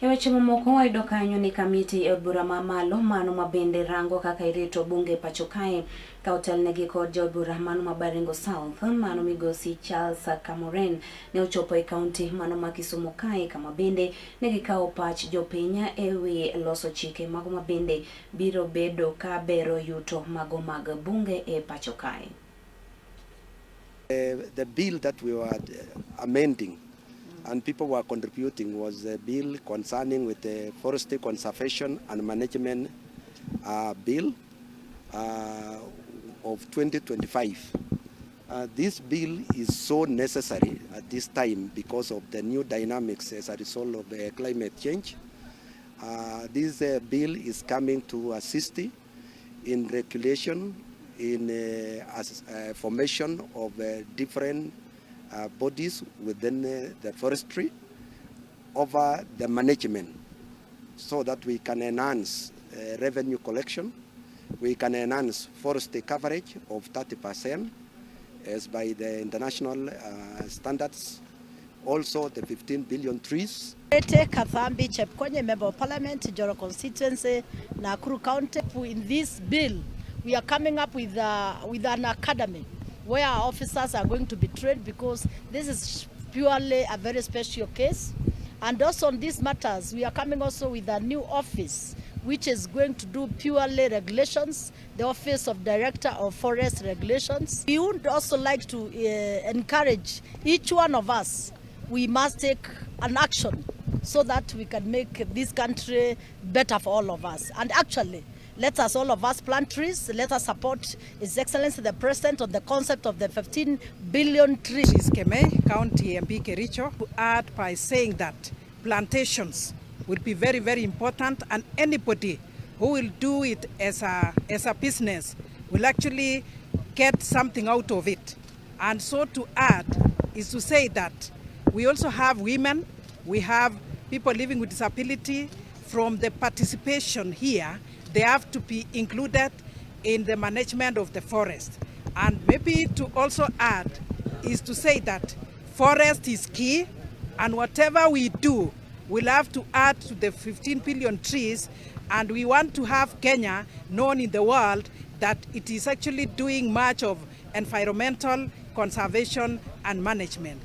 Weche mamoko wayudo kanyo ni kamiti e od bura mamalo mano mabende rango kaka irito bunge pacho kae ka otelnegi kod jaod bura mano ma Baringo South mano migosi Charles Kamoren ne ochopo e kaunti mano ma Kisumu kae kama bende ne gikawo pach jopiny e wi loso chike mago mabende biro bedo ka bero yuto mago mag bunge e pacho kae. The bill that we were amending and people were contributing was a bill concerning with the forestry conservation and management bill of 2025. This bill is so necessary at this time because of the new dynamics as a result of climate change. This bill is coming to assist in regulation, in formation of different bodies within the forestry over the management so that we can enhance revenue collection, we can enhance forestry coverage of 30% as by the international standards, also the 15 billion trees. Kathambi Chepkonye, Member of Parliament, Joro constituency, Nakuru County. In this bill, we are coming up with an academy where our officers are going to be trained, because this is purely a very special case. And also on these matters, we are coming also with a new office which is going to do purely regulations, the Office of Director of Forest Regulations. We would also like to encourage each one of us, we must take an action so that we can make this country better for all of us. And actually, let us all of us plant trees. Let us support His Excellency the President on the concept of the 15 billion trees. Keme, County MP Kericho, to add by saying that plantations will be very, very important, and anybody who will do it as a business will actually get something out of it. And so to add is to say that we also have women, we have people living with disability. From the participation here, they have to be included in the management of the forest. And maybe to also add is to say that forest is key, and whatever we do, we'll have to add to the 15 billion trees, and we want to have Kenya known in the world that it is actually doing much of environmental conservation and management.